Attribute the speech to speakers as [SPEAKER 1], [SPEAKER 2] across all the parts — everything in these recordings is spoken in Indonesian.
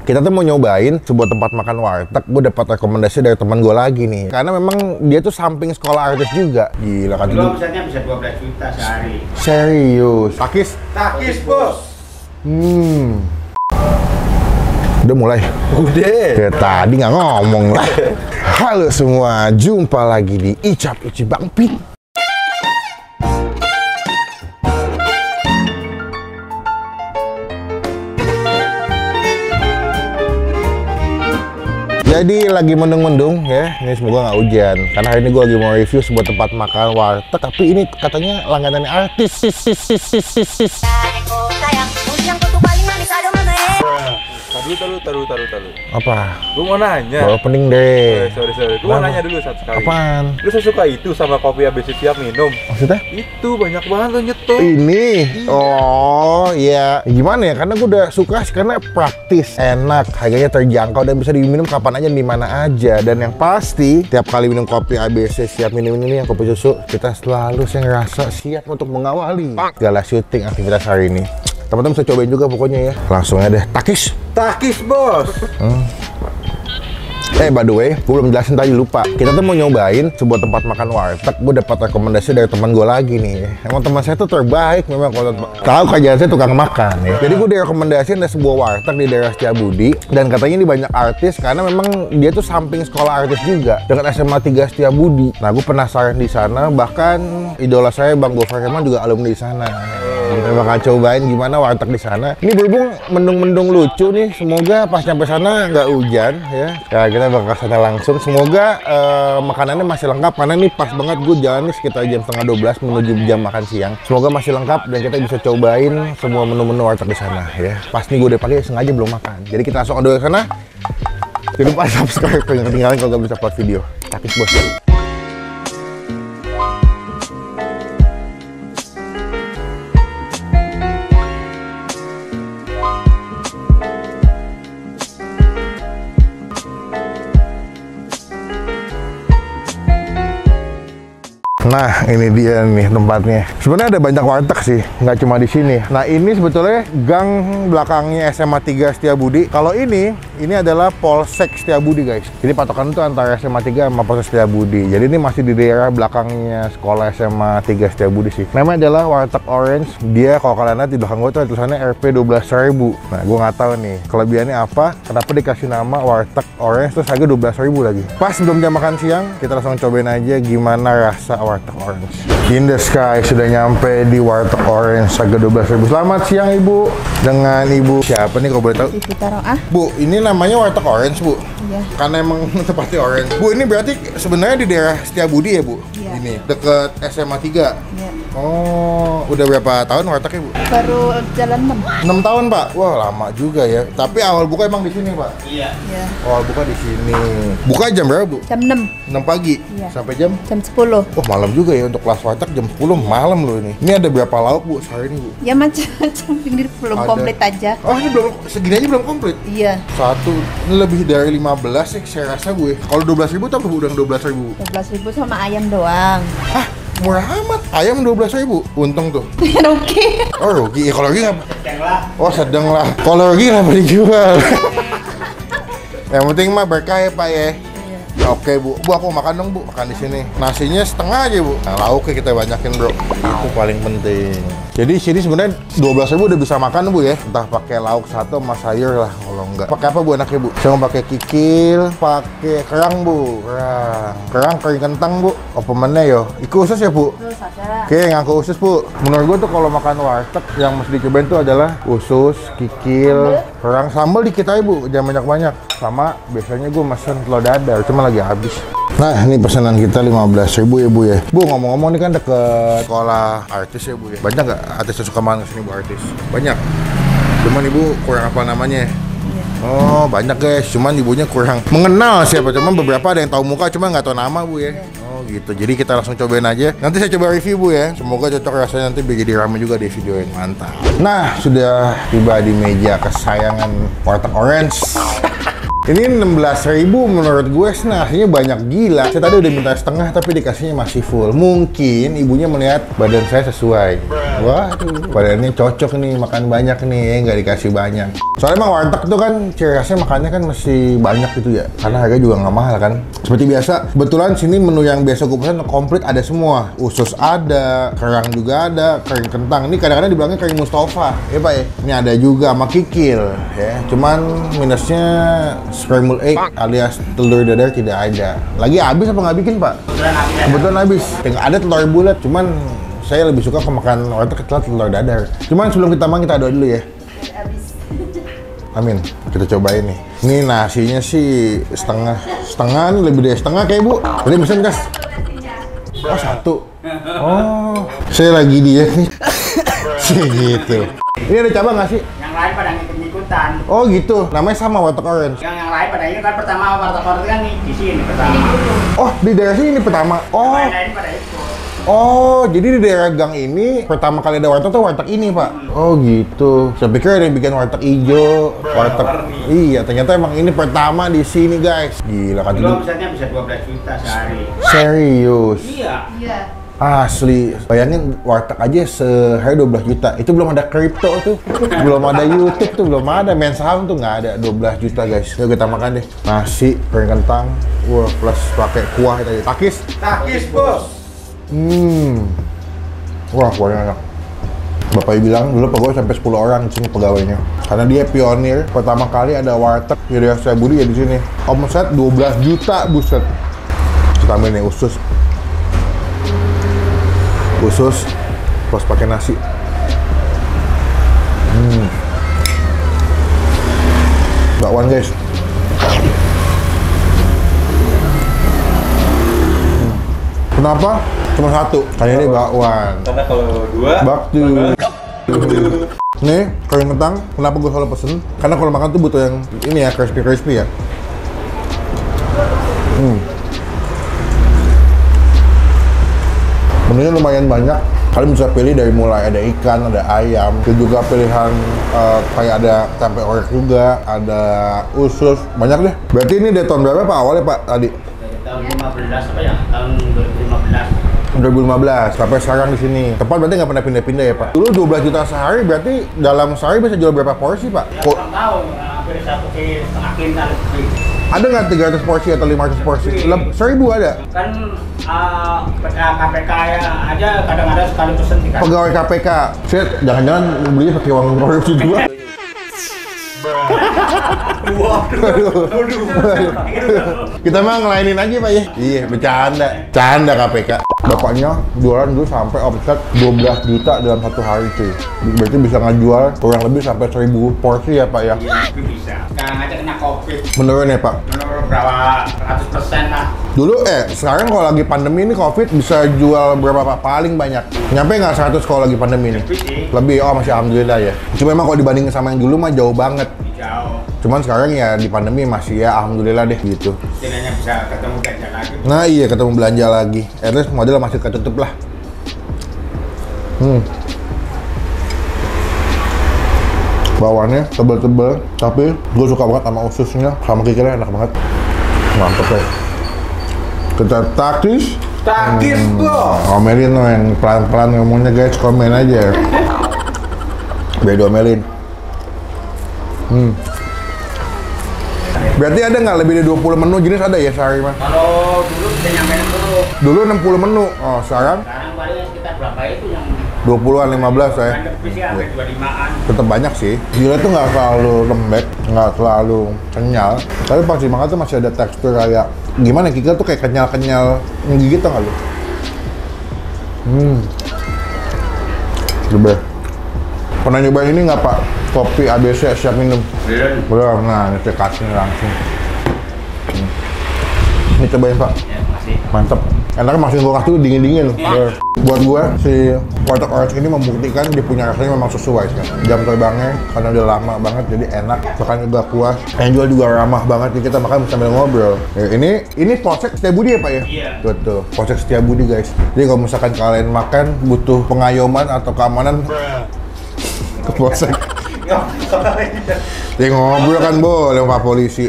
[SPEAKER 1] Kita tuh mau nyobain sebuah tempat makan warteg. Gue dapat rekomendasi dari teman gue lagi nih. Karena memang dia tuh samping sekolah artis juga. Gila kan.
[SPEAKER 2] Dulu omsetnya bisa 12 juta sehari.
[SPEAKER 1] Serius. Takis?
[SPEAKER 2] Takis, Bos.
[SPEAKER 1] Udah mulai?
[SPEAKER 3] Udah.
[SPEAKER 1] Ya tadi nggak ngomong lah. Halo semua, jumpa lagi di Icap Ici Bang Pin. Jadi lagi mendung-mendung ya, ini semoga nggak hujan. Karena hari ini gue lagi mau review sebuah tempat makan warteg, tapi ini katanya langganan artis.
[SPEAKER 3] Taruh.
[SPEAKER 1] Apa?
[SPEAKER 3] Gue mau nanya.
[SPEAKER 1] Bawa pening deh.
[SPEAKER 3] Sorry. Gue mau nanya dulu satu sekali.
[SPEAKER 1] Apaan?
[SPEAKER 3] Lu sesuka itu sama kopi ABC siap minum?
[SPEAKER 1] Maksudnya?
[SPEAKER 3] Itu banyak banget lo nyetok.
[SPEAKER 1] Ini?
[SPEAKER 3] Iya.
[SPEAKER 1] Oh iya. Gimana ya? Karena gue udah suka sih, karena praktis, enak, harganya terjangkau dan bisa diminum kapan aja, di mana aja. Dan yang pasti, tiap kali minum kopi ABC siap minum ini, yang kopi susu, kita selalu ngerasa siap untuk mengawali segala syuting aktivitas hari ini. Teman-teman bisa cobain juga pokoknya ya. Langsung aja deh.
[SPEAKER 3] Takis, Bos.
[SPEAKER 1] By the way, gue belum jelasin tadi, lupa. Kita tuh mau nyobain sebuah tempat makan warteg. Gue dapat rekomendasi dari teman gue lagi nih. Emang teman saya tuh terbaik memang, kalau tahu kerjaan saya tukang makan ya. Jadi gue direkomendasiin ada sebuah warteg di daerah Setiabudi, dan katanya ini banyak artis karena memang dia tuh samping sekolah artis juga dengan SMA 3 Setiabudi. Nah, gue penasaran di sana, bahkan idola saya Bang Gofar Hilman juga alumni di sana. Kita bakal cobain gimana warteg di sana. Ini berhubung mendung-mendung lucu nih, semoga pas nyampe sana nggak hujan ya. Kita bakal ke sana langsung. Semoga makanannya masih lengkap, karena ini pas banget gue jalan nih sekitar jam setengah 12 menuju jam makan siang. Semoga masih lengkap dan kita bisa cobain semua menu-menu warteg di sana ya. Pas nih gue udah pakai sengaja belum makan. Jadi kita langsung ke sana. Jangan lupa subscribe, jangan ketinggalan kalau nggak bisa upload video. Takis, Bos. Nah, ini dia nih tempatnya. Sebenarnya ada banyak warteg sih, nggak cuma di sini. Nah, ini sebetulnya gang belakangnya SMA 3 Setiabudi. Kalau ini adalah Polsek Setiabudi, guys. Jadi patokan itu antara SMA 3 sama Polsek Setiabudi. Jadi ini masih di daerah belakangnya sekolah SMA 3 Setiabudi sih. Namanya adalah Warteg Orange. Dia kalau kalian lihat di belakang gue tuh ada tulisannya Rp 12.000. Nah, gue nggak tahu nih kelebihannya apa, kenapa dikasih nama Warteg Orange terus harga 12.000 lagi. Pas sebelum jam makan siang, kita langsung cobain aja gimana rasa Warteg Orange. In the Sky sudah nyampe di Warteg Orange harga 12.000. Selamat siang, Ibu. Dengan Ibu siapa nih kalau boleh tahu?
[SPEAKER 4] Ibu Taroah.
[SPEAKER 1] Bu, ini namanya Warteg Orange, Bu?
[SPEAKER 4] Iya.
[SPEAKER 1] Karena emang tempatnya orange. Bu, ini berarti sebenarnya di daerah Setiabudi ya, Bu?
[SPEAKER 4] Iya.
[SPEAKER 1] Ini deket SMA 3.
[SPEAKER 4] Iya.
[SPEAKER 1] Oh, udah berapa tahun wartegnya, Bu?
[SPEAKER 4] Baru jalan 6.
[SPEAKER 1] 6 tahun, Pak. Wah, lama juga ya. Tapi awal buka emang di sini, Pak?
[SPEAKER 2] Iya.
[SPEAKER 4] Iya.
[SPEAKER 1] Awal buka di sini. Buka jam berapa, Bu?
[SPEAKER 4] Jam 6.
[SPEAKER 1] 6 pagi
[SPEAKER 4] Iya.
[SPEAKER 1] sampai jam?
[SPEAKER 4] Jam 10.
[SPEAKER 1] Oh, malam juga ya untuk kelas warteg jam 10 malam loh ini. Ini ada berapa lauk, Bu, sehari ini, Bu?
[SPEAKER 4] Ya macam-macam, ini belum
[SPEAKER 1] Ada.
[SPEAKER 4] komplit aja.
[SPEAKER 1] Oh, ini belum, segini aja belum komplit?
[SPEAKER 4] Iya.
[SPEAKER 1] Satu, ini lebih dari 15 sih saya rasa, Bu ya. Kalau 12.000 tuh apa, Bu? Udah 12.000.
[SPEAKER 4] 12.000 sama ayam doang.
[SPEAKER 1] Hah? Murah amat. Ayam 12.000. Untung tuh.
[SPEAKER 4] Rugi.
[SPEAKER 1] Oh, rugi. Kalau rugi nggak?
[SPEAKER 2] Sedang lah.
[SPEAKER 1] Oh, sedang lah. Kalau rugi nggak dijual. Yang penting mah berkah ya, Pak ya. Oke, Bu. Bu, aku makan dong, Bu. Makan di sini. Nasinya setengah aja, Bu. Nah, lauknya kita banyakin, Bro. Itu paling penting. Jadi sini sebenarnya 12.000 udah bisa makan, Bu ya. Entah pakai lauk satu sama sayur lah, kalau enggak. Pakai apa, Bu, enaknya, Bu? Saya mau pakai kikil, pakai kerang, Bu. Kerang kering kentang, Bu. Apa mana yo? Iku usus ya, Bu?
[SPEAKER 4] Terus ada.
[SPEAKER 1] Oke, ngaku usus, Bu. Menurut gua tuh kalau makan warteg yang mesti dicobain tuh adalah usus, kikil, kerang, sambal dikit aja, Bu. Jangan banyak-banyak. Sama biasanya gua mesen telur dadar, cuma lagi habis. Nah, ini pesanan kita 15.000 ya, Bu ya. Bu, ngomong-ngomong ini kan deket sekolah artis ya, Bu ya. Banyak nggak artis yang suka makan kesini, Bu, artis? Banyak. Cuman Ibu kurang apa namanya?
[SPEAKER 4] Iya.
[SPEAKER 1] Oh, banyak guys. Cuman ibunya kurang mengenal siapa. Cuman beberapa ada yang tahu muka, cuma nggak tahu nama, Bu ya. Oh gitu. Jadi kita langsung cobain aja. Nanti saya coba review, Bu ya. Semoga cocok rasanya, nanti biar jadi ramai juga di video yang mantap. Nah, sudah tiba di meja kesayangan Warteg Orange. Ini 16.000 menurut gue nasinya banyak gila. Saya tadi udah minta setengah tapi dikasihnya masih full. Mungkin ibunya melihat badan saya sesuai. Waduh, badannya cocok nih, makan banyak nih, nggak dikasih banyak. Soalnya emang warteg tuh kan ciri khasnya makannya kan mesti banyak gitu ya. Karena harga juga nggak mahal kan. Seperti biasa, kebetulan sini menu yang biasa gue pesan komplit ada semua. Usus ada, kerang juga ada, kering kentang. Ini kadang-kadang dibilangnya kering Mustafa, ya Pak ya. Ini ada juga sama kikil ya. Cuman minusnya scrambled egg alias telur dadar tidak ada. Lagi habis apa nggak bikin Pak? Kebetulan habis. Tinggal ada telur bulat, cuman saya lebih suka makan warteg ketelah telur dadar. Cuman sebelum kita makan kita doa dulu ya. Amin. Kita cobain nih. Ini nasinya sih setengah nih, lebih dari setengah kayak Bu. Boleh bisa minta? Oh satu. Oh, saya lagi diet nih. Gitu. Ini ada cabang nggak sih?
[SPEAKER 2] Yang lain pada ngikut-ngikutan.
[SPEAKER 1] Oh gitu. Namanya sama warteg orange.
[SPEAKER 2] Yang lain pada ini kan pertama warteg kan di sini pertama.
[SPEAKER 1] Oh di daerah sini pertama. Oh.
[SPEAKER 2] Yang lain pada itu.
[SPEAKER 1] Oh, jadi di daerah gang ini pertama kali ada warteg tuh warteg ini, Pak. Oh, gitu. Saya pikir ada yang bikin warteg hijau, warteg. Iya, ternyata emang ini pertama di sini, guys. Gila kan
[SPEAKER 2] Dulu
[SPEAKER 1] itu.
[SPEAKER 2] omsetnya bisa 12 juta sehari.
[SPEAKER 1] Serius.
[SPEAKER 2] Iya.
[SPEAKER 4] Iya.
[SPEAKER 1] Asli. Bayangin warteg aja sehari 12 juta. Itu belum ada kripto tuh. Belum ada YouTube tuh, belum ada. Main saham tuh nggak ada 12 juta, guys. Yuk kita makan deh. Nasi, kering kentang, wah, plus pakai kuah tadi. Takis.
[SPEAKER 3] Takis, Bos.
[SPEAKER 1] Wah, kuahnya enak. Bapaknya bilang dulu pegawai sampai 10 orang di sini pegawainya. Karena dia pionir pertama kali ada warteg di daerah Setiabudi ya di sini. Omset 12 juta, buset. Kita ambil nih usus. Usus plus pakai nasi. Bakwan, guys. Kenapa? Cuma satu, karena ini bakwan.
[SPEAKER 3] Karena kalau dua,
[SPEAKER 1] Baktu. Nih, kering kentang. Kenapa gue selalu pesen? Karena kalau makan tuh butuh yang ini ya, crispy ya. Menunya lumayan banyak. Kalian bisa pilih dari mulai ada ikan, ada ayam, dan juga pilihan kayak ada tempe orek juga, ada usus, banyak deh. Berarti ini dari tahun berapa Pak awalnya Pak tadi?
[SPEAKER 2] Dari tahun 15 apa ya? Tahun 2015.
[SPEAKER 1] 2015 sampai sekarang di sini. Tepat berarti nggak pernah pindah-pindah ya Pak? Dulu 12 juta sehari, berarti dalam sehari bisa jual berapa porsi Pak?
[SPEAKER 2] Ya kurang tahu, hampir 1,5 kintal lebih.
[SPEAKER 1] Ada nggak 300 porsi atau 500 porsi? 1000 ada?
[SPEAKER 2] Kan KPK ya aja kadang-kadang sekali pesen 3.
[SPEAKER 1] Pegawai KPK, shit, jangan-jangan belinya pakai uang korupsi juga. Kita mah ngelainin aja Pak ya. Iya, bercanda. Canda KPK. Bapaknya jualan dulu sampai omset 12 juta dalam satu hari cuy. Berarti bisa ngejual kurang lebih sampai 1000 porsi ya Pak ya.
[SPEAKER 2] Iya, tapi bisa. Sekarang aja kena COVID.
[SPEAKER 1] Menurun ya Pak?
[SPEAKER 2] Menurut berapa ratus% lah.
[SPEAKER 1] Dulu sekarang kalau lagi pandemi ini COVID bisa jual berapa Pak? Paling banyak. Nyampe nggak 100 kalau lagi pandemi ini?
[SPEAKER 2] Lebih sih.
[SPEAKER 1] Lebih, oh masih alhamdulillah ya. Cuma memang kalau dibandingin sama yang dulu mah jauh banget.
[SPEAKER 2] Jauh.
[SPEAKER 1] Cuman sekarang ya di pandemi masih ya alhamdulillah deh gitu.
[SPEAKER 2] Setidaknya bisa ketemu belanja lagi.
[SPEAKER 1] Nah iya ketemu belanja lagi. At least model masih ketutup lah. Bawaannya tebel-tebel, tapi gue suka banget sama ususnya, sama kikilnya enak banget. Mantep ya. Kita takis.
[SPEAKER 3] takis, Bos.
[SPEAKER 1] Omelin loh yang pelan-pelan ngomongnya guys, komen aja. Biar diomelin. Berarti ada nggak lebih dari 20 menu jenis ada ya sehari Mas?
[SPEAKER 2] Kalau dulu bisa nyampe dulu.
[SPEAKER 1] Dulu 60 menu, oh sekarang
[SPEAKER 2] Sekarang paling sekitar berapa itu yang
[SPEAKER 1] 20-an, 15 ya?
[SPEAKER 2] kan lebih sih sampai 25-an.
[SPEAKER 1] Tetap banyak sih. Gila tuh nggak selalu lembek, nggak selalu kenyal. Tapi pas dimakan tuh masih ada tekstur kayak gimana? Kikil tuh kayak kenyal-kenyal ngegigit tau nggak lu? Coba. Pernah nyobain ini nggak Pak? Kopi ABC siap minum?
[SPEAKER 2] Belum.
[SPEAKER 1] Belum. Nah, ini saya kasih langsung. Ini cobain Pak.
[SPEAKER 2] Ya, masih.
[SPEAKER 1] Mantep. Enaknya masih gue kasih dulu dingin-dingin. Buat gue, si warteg orange ini membuktikan dia punya rasanya memang sesuai kan. Jam terbangnya karena udah lama banget jadi enak. Makan juga puas. Yang jual juga ramah banget. Jadi kita makan sambil ngobrol. Ya, ini Polsek Setiabudi ya Pak ya?
[SPEAKER 2] Iya.
[SPEAKER 1] Betul. Polsek Setiabudi guys. Jadi kalau misalkan kalian makan butuh pengayoman atau keamanan ke Polsek. Ya ngobrol kan boleh Pak polisi.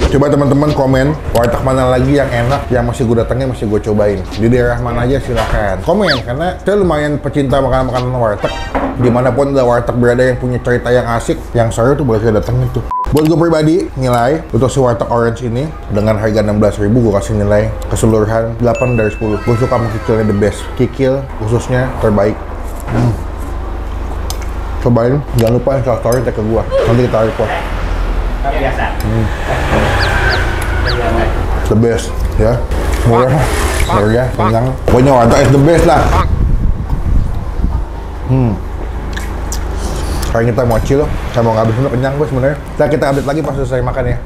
[SPEAKER 1] Coba teman-teman komen warteg mana lagi yang enak, yang masih gue datangin, masih gue cobain. Di daerah mana aja silahkan komen, karena saya lumayan pecinta makanan-makanan warteg. Dimanapun ada warteg berada yang punya cerita yang asik, yang seru tuh boleh saya datengin tuh. Buat gue pribadi, nilai untuk si warteg Orange ini dengan harga 16.000 gue kasih nilai keseluruhan 8 dari 10. Gue suka sama kikilnya the best. Kikil khususnya terbaik. Cobain, jangan lupa install story tag ke gue. Nanti kita report.
[SPEAKER 2] Biasa.
[SPEAKER 1] The best, ya. Murah, harga, kenyang. Pokoknya warteg is the best lah. Sekarang kita mau chill, saya mau ngabisin dulu, kenyang gue sebenarnya. Kita update lagi pas selesai makan ya.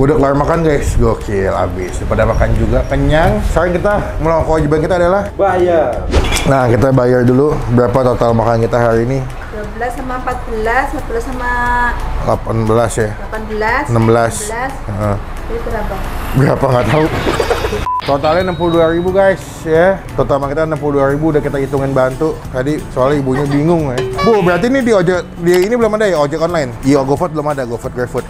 [SPEAKER 1] Udah kelar makan guys, gokil abis. Pada makan juga, kenyang. Sekarang kita melakukan kewajiban kita adalah
[SPEAKER 3] Bayar.
[SPEAKER 1] nah, kita bayar dulu. Berapa total makan kita hari ini?
[SPEAKER 4] 12 sama 14, 14 sama
[SPEAKER 1] 18 ya?
[SPEAKER 4] 18,
[SPEAKER 1] 16.
[SPEAKER 4] 16.
[SPEAKER 1] Heeh.
[SPEAKER 4] Jadi berapa?
[SPEAKER 1] Berapa nggak tahu. Totalnya 62.000 guys ya. Total makan kita 62.000, udah kita hitungin bantu. Tadi soalnya ibunya bingung ya. Bu, berarti ini di ojek, di ini belum ada ya ojek online? Iya, GoFood belum ada, GoFood, GrabFood.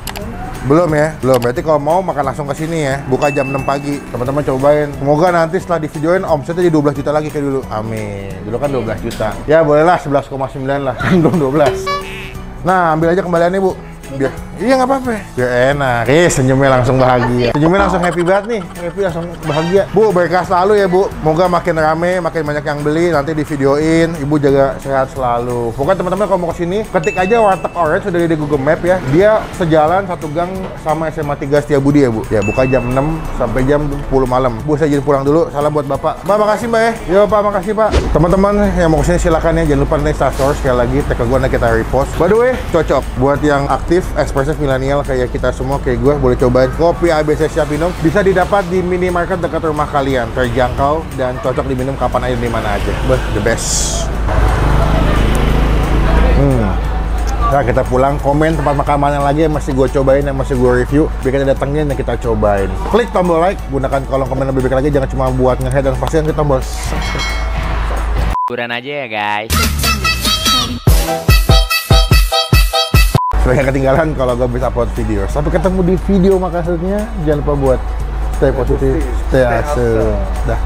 [SPEAKER 1] Belum ya? Belum. Berarti kalau mau makan langsung ke sini ya. Buka jam 6 pagi. Teman-teman cobain. Semoga nanti setelah di videoin omsetnya jadi 12 juta lagi kayak dulu. Amin. Dulu kan 12 juta. Ya bolehlah 11,9 lah. Belum 12. Nah, ambil aja kembaliannya, Bu. Biar iya nggak apa-apa. Biar enak. Senyumnya langsung bahagia. Senyumnya langsung happy banget nih. Happy langsung bahagia. Bu, berkah selalu ya, Bu. Moga makin rame, makin banyak yang beli. Nanti di videoin. Ibu jaga sehat selalu. Pokoknya teman-teman kalau mau kesini, ketik aja warteg Orange sudah di Google Map ya. Dia sejalan satu gang sama SMA 3 Setiabudi ya, Bu. Ya, buka jam 6 sampai jam 10 malam. Bu, saya jadi pulang dulu. Salam buat Bapak. Mbak, makasih Mbak ya. Yo, Pak, makasih Pak. Teman-teman yang mau kesini silakan ya. Jangan lupa nih Instastory sekali lagi. Tag ke gua, nanti kita repost. By the way, cocok buat yang aktif, ekspresif milenial kayak kita semua, kayak gue, boleh cobain kopi ABC Siap Minum. Bisa didapat di minimarket dekat rumah kalian, terjangkau dan cocok diminum kapan aja, di mana aja. The best. Nah, kita pulang, komen tempat makan mana lagi yang masih gue cobain, yang masih gue review, biar kita datengin dan kita cobain. Klik tombol like, gunakan kolom komen lebih baik lagi, jangan cuma buat nge-head, dan pastikan kita tombol subscribe.
[SPEAKER 5] Hiburan aja ya guys.
[SPEAKER 1] Supaya nggak ketinggalan kalau gue bisa upload video. Sampai ketemu di video makasihnya. Jangan lupa buat stay positif, stay asem. Dah.